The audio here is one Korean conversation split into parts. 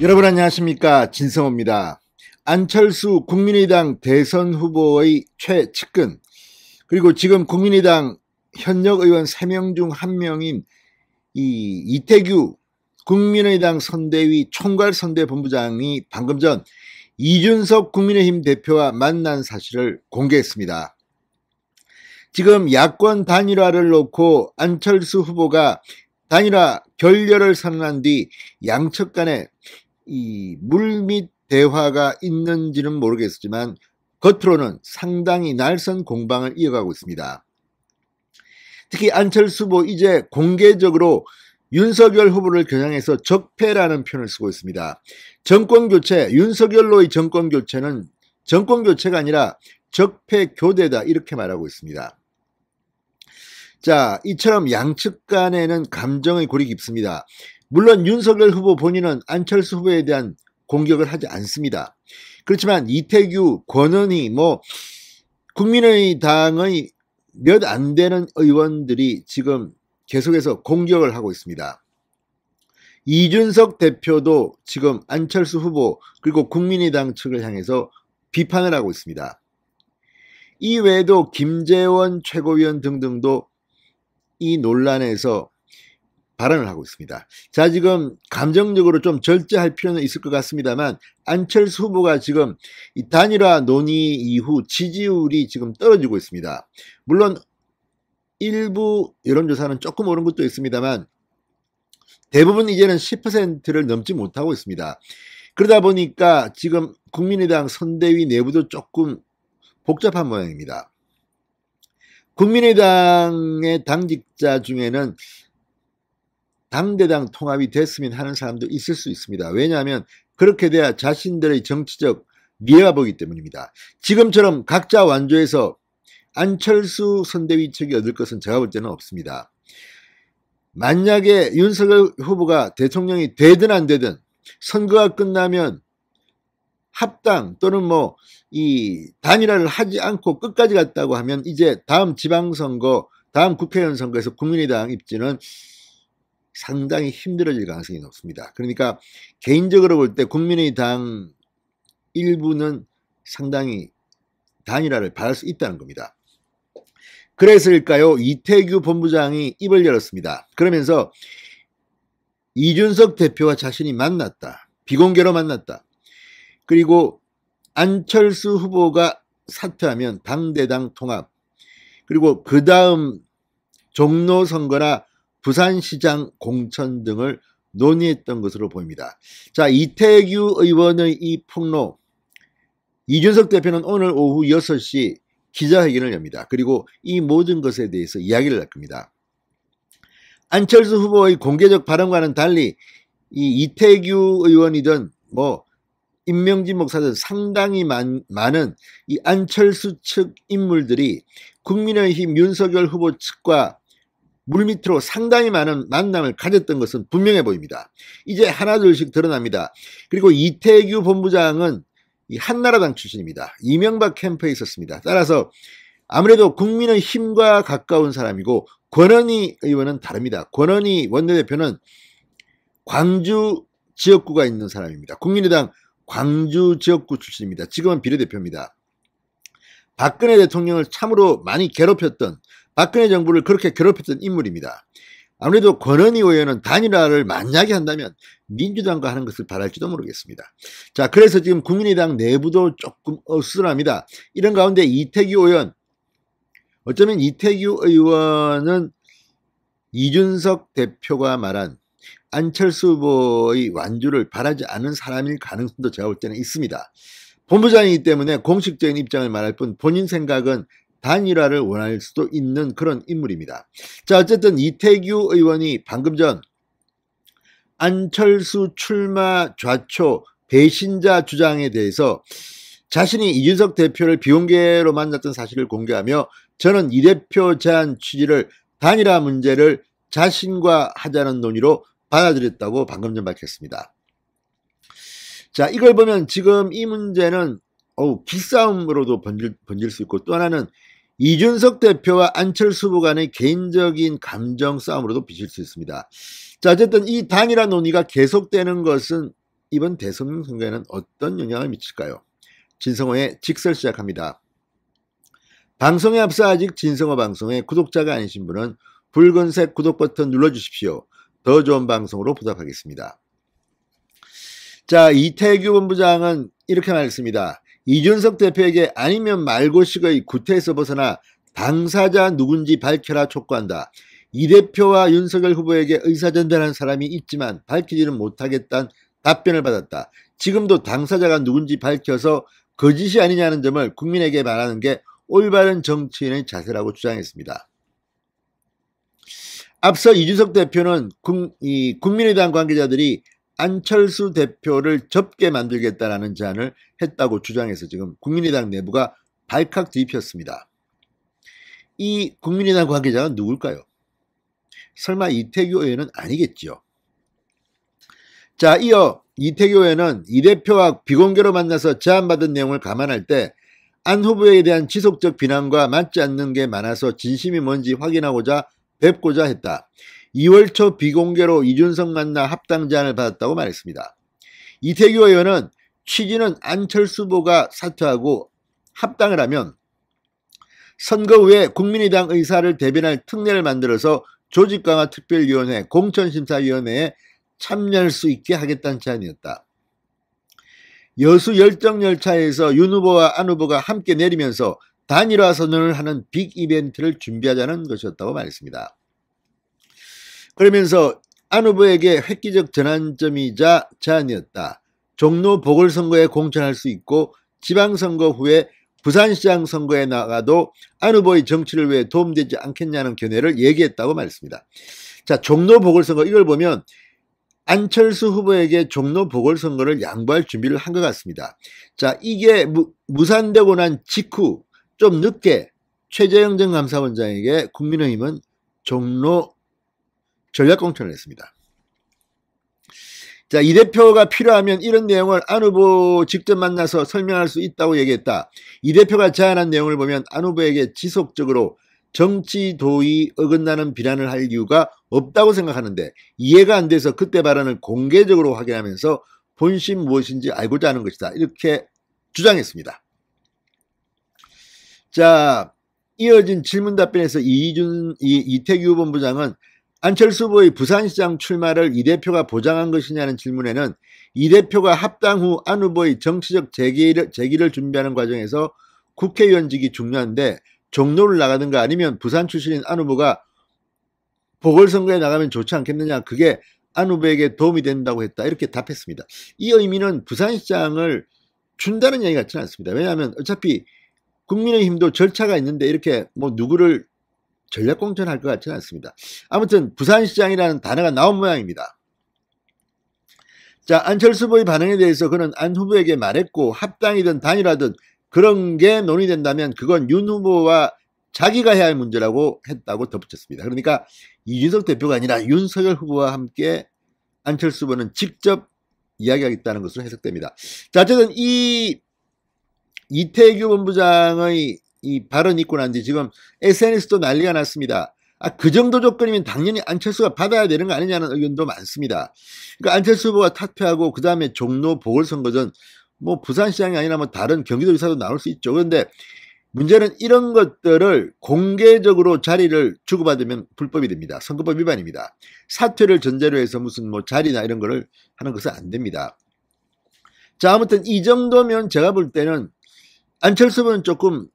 여러분 안녕하십니까, 진성호입니다. 안철수 국민의당 대선 후보의 최측근, 그리고 지금 국민의당 현역 의원 3명 중 1명인 이태규 국민의당 선대위 총괄선대본부장이 방금 전 이준석 국민의힘 대표와 만난 사실을 공개했습니다. 지금 야권 단일화를 놓고 안철수 후보가 단일화 결렬을 선언한 뒤 양측 간에 이 물밑 대화가 있는지는 모르겠지만 겉으로는 상당히 날선 공방을 이어가고 있습니다. 특히 안철수 후보 이제 공개적으로 윤석열 후보를 겨냥해서 적폐라는 표현을 쓰고 있습니다. 정권교체, 윤석열로의 정권교체는 정권교체가 아니라 적폐교대다, 이렇게 말하고 있습니다. 자, 이처럼 양측 간에는 감정의 골이 깊습니다. 물론 윤석열 후보 본인은 안철수 후보에 대한 공격을 하지 않습니다. 그렇지만 이태규, 권은희, 국민의당의 몇 안 되는 의원들이 지금 계속해서 공격을 하고 있습니다. 이준석 대표도 지금 안철수 후보 그리고 국민의당 측을 향해서 비판을 하고 있습니다. 이 외에도 김재원 최고위원 등등도 이 논란에서 발언을 하고 있습니다. 자, 지금 감정적으로 좀 절제할 필요는 있을 것 같습니다만 안철수 후보가 지금 이 단일화 논의 이후 지지율이 지금 떨어지고 있습니다. 물론 일부 여론조사는 조금 오른 것도 있습니다만 대부분 이제는 10%를 넘지 못하고 있습니다. 그러다 보니까 지금 국민의당 선대위 내부도 조금 복잡한 모양입니다. 국민의당의 당직자 중에는 당대당 통합이 됐으면 하는 사람도 있을 수 있습니다. 왜냐하면 그렇게 돼야 자신들의 정치적 미래가 보이기 때문입니다. 지금처럼 각자 완주해서 안철수 선대위 측이 얻을 것은 제가 볼 때는 없습니다. 만약에 윤석열 후보가 대통령이 되든 안 되든 선거가 끝나면 합당 또는 이 단일화를 하지 않고 끝까지 갔다고 하면 이제 다음 지방선거, 다음 국회의원 선거에서 국민의당 입지는 상당히 힘들어질 가능성이 높습니다. 그러니까 개인적으로 볼 때 국민의당 일부는 상당히 단일화를 바랄 수 있다는 겁니다. 그래서일까요? 이태규 본부장이 입을 열었습니다. 그러면서 이준석 대표와 자신이 만났다, 비공개로 만났다, 그리고 안철수 후보가 사퇴하면 당대당 통합, 그리고 그 다음 종로 선거나 부산시장 공천 등을 논의했던 것으로 보입니다. 자, 이태규 의원의 이 폭로, 이준석 대표는 오늘 오후 6시 기자회견을 엽니다. 그리고 이 모든 것에 대해서 이야기를 할 겁니다. 안철수 후보의 공개적 발언과는 달리 이 이태규 의원이든 임명진 목사든 상당히 많은 이 안철수 측 인물들이 국민의힘 윤석열 후보 측과 물밑으로 상당히 많은 만남을 가졌던 것은 분명해 보입니다. 이제 하나둘씩 드러납니다. 그리고 이태규 본부장은 이 한나라당 출신입니다. 이명박 캠프에 있었습니다. 따라서 아무래도 국민의힘과 가까운 사람이고, 권은희 의원은 다릅니다. 권은희 원내대표는 광주 지역구가 있는 사람입니다. 국민의당 광주 지역구 출신입니다. 지금은 비례대표입니다. 박근혜 대통령을 참으로 많이 괴롭혔던, 박근혜 정부를 그렇게 괴롭혔던 인물입니다. 아무래도 권은희 의원은 단일화를 만약에 한다면 민주당과 하는 것을 바랄지도 모르겠습니다. 자, 그래서 지금 국민의당 내부도 조금 어수선합니다. 이런 가운데 이태규 의원, 어쩌면 이태규 의원은 이준석 대표가 말한 안철수 후보의 완주를 바라지 않은 사람일 가능성도 제가 볼 때는 있습니다. 본부장이기 때문에 공식적인 입장을 말할 뿐 본인 생각은 단일화를 원할 수도 있는 그런 인물입니다. 자, 어쨌든 이태규 의원이 방금 전 안철수 출마 좌초 배신자 주장에 대해서 자신이 이준석 대표를 비공개로 만났던 사실을 공개하며 저는 이 대표 제안 취지를 단일화 문제를 자신과 하자는 논의로 받아들였다고 방금 전 밝혔습니다. 자, 이걸 보면 지금 이 문제는 기싸움으로도 번질 수 있고, 또 하나는 이준석 대표와 안철수 후보 간의 개인적인 감정 싸움으로도 비칠 수 있습니다. 자, 어쨌든 이 단일화 논의가 계속되는 것은 이번 대통령 선거에는 어떤 영향을 미칠까요? 진성호의 직설 시작합니다. 방송에 앞서 아직 진성호 방송의 구독자가 아니신 분은 붉은색 구독 버튼 눌러주십시오. 더 좋은 방송으로 보답하겠습니다. 자, 이태규 본부장은 이렇게 말했습니다. 이준석 대표에게 아니면 말고식의 구태에서 벗어나 당사자 누군지 밝혀라 촉구한다. 이 대표와 윤석열 후보에게 의사전달한 사람이 있지만 밝히지는 못하겠다는 답변을 받았다. 지금도 당사자가 누군지 밝혀서 거짓이 아니냐는 점을 국민에게 말하는 게 올바른 정치인의 자세라고 주장했습니다. 앞서 이준석 대표는 국민의당 관계자들이 안철수 대표를 접게 만들겠다라는 제안을 했다고 주장해서 지금 국민의당 내부가 발칵 뒤집혔습니다. 이 국민의당 관계자가 누굴까요? 설마 이태규 의원은 아니겠지요. 자, 이어 이태규 의원은 이 대표와 비공개로 만나서 제안받은 내용을 감안할 때 안 후보에 대한 지속적 비난과 맞지 않는 게 많아서 진심이 뭔지 확인하고자 뵙고자 했다. 2월 초 비공개로 이준석 만나 합당 제안을 받았다고 말했습니다. 이태규 의원은 취지는 안철수 후보가 사퇴하고 합당을 하면 선거 후에 국민의당 의사를 대변할 특례를 만들어서 조직강화 특별위원회, 공천심사위원회에 참여할 수 있게 하겠다는 제안이었다. 여수 열정열차에서 윤 후보와 안 후보가 함께 내리면서 단일화 선언을 하는 빅 이벤트를 준비하자는 것이었다고 말했습니다. 그러면서 안 후보에게 획기적 전환점이자 제안이었다. 종로 보궐선거에 공천할 수 있고 지방선거 후에 부산시장 선거에 나가도 안 후보의 정치를 위해 도움되지 않겠냐는 견해를 얘기했다고 말했습니다. 자, 종로 보궐선거 이걸 보면 안철수 후보에게 종로 보궐선거를 양보할 준비를 한 것 같습니다. 자, 이게 무산되고 난 직후 좀 늦게 최재형 전 감사원장에게 국민의힘은 종로 전략공천을 했습니다. 자, 이 대표가 필요하면 이런 내용을 안 후보 직접 만나서 설명할 수 있다고 얘기했다. 이 대표가 제안한 내용을 보면 안 후보에게 지속적으로 정치 도의 어긋나는 비난을 할 이유가 없다고 생각하는데 이해가 안 돼서 그때 발언을 공개적으로 확인하면서 본심 무엇인지 알고자 하는 것이다. 이렇게 주장했습니다. 자, 이어진 질문 답변에서 이태규 본부장은 안철수 후보의 부산시장 출마를 이 대표가 보장한 것이냐는 질문에는 이 대표가 합당 후 안 후보의 정치적 재기를 준비하는 과정에서 국회의원직이 중요한데 종로를 나가든가 아니면 부산 출신인 안 후보가 보궐선거에 나가면 좋지 않겠느냐. 그게 안 후보에게 도움이 된다고 했다. 이렇게 답했습니다. 이 의미는 부산시장을 준다는 얘기 같지는 않습니다. 왜냐하면 어차피 국민의힘도 절차가 있는데 이렇게 뭐 누구를 전략공천할 것 같지는 않습니다. 아무튼 부산시장이라는 단어가 나온 모양입니다. 자, 안철수 후보의 반응에 대해서 그는 안 후보에게 말했고 합당이든 단일화든 그런 게 논의된다면 그건 윤 후보와 자기가 해야 할 문제라고 했다고 덧붙였습니다. 그러니까 이준석 대표가 아니라 윤석열 후보와 함께 안철수 후보는 직접 이야기하겠다는 것으로 해석됩니다. 자, 어쨌든 이 이태규 본부장의 이 발언이 있고 난 뒤 지금 SNS도 난리가 났습니다. 그 정도 조건이면 당연히 안철수가 받아야 되는 거 아니냐는 의견도 많습니다. 그러니까 안철수 후보가 탈퇴하고 그 다음에 종로 보궐선거든 뭐 부산시장이 아니라 뭐 다른 경기도지사도 나올 수 있죠. 그런데 문제는 이런 것들을 공개적으로 자리를 주고받으면 불법이 됩니다. 선거법 위반입니다. 사퇴를 전제로 해서 무슨 뭐 자리나 이런 거를 하는 것은 안 됩니다. 자, 아무튼 이 정도면 제가 볼 때는 안철수 후보는 조금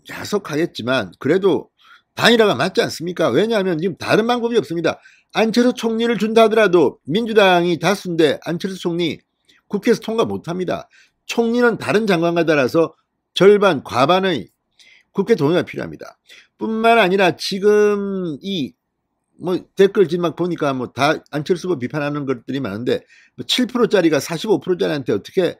야속하겠지만 그래도 단일화가 맞지 않습니까? 왜냐하면 지금 다른 방법이 없습니다. 안철수 총리를 준다 하더라도 민주당이 다수인데 안철수 총리 국회에서 통과 못합니다. 총리는 다른 장관과 따라서 절반, 과반의 국회 동의가 필요합니다. 뿐만 아니라 지금 이 뭐 댓글지 막 보니까 뭐 다 안철수 후보 비판하는 것들이 많은데 7%짜리가 45%짜리한테 어떻게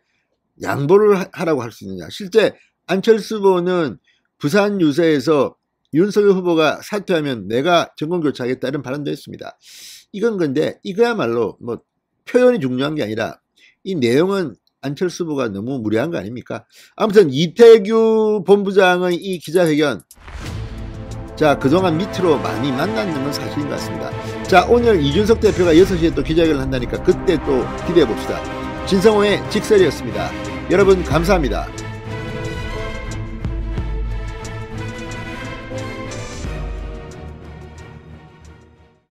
양보를 하라고 할 수 있느냐. 실제 안철수 후보는 부산 유세에서 윤석열 후보가 사퇴하면 내가 정권교체하겠다 이런 발언도 했습니다. 이건 근데 이거야말로 뭐 표현이 중요한 게 아니라 이 내용은 안철수 후보가 너무 무리한 거 아닙니까? 아무튼 이태규 본부장의 이 기자회견, 자, 그동안 밑으로 많이 만났는 건 사실인 것 같습니다. 자, 오늘 이준석 대표가 6시에 또 기자회견을 한다니까 그때 또 기대해 봅시다. 진성호의 직설이었습니다. 여러분 감사합니다.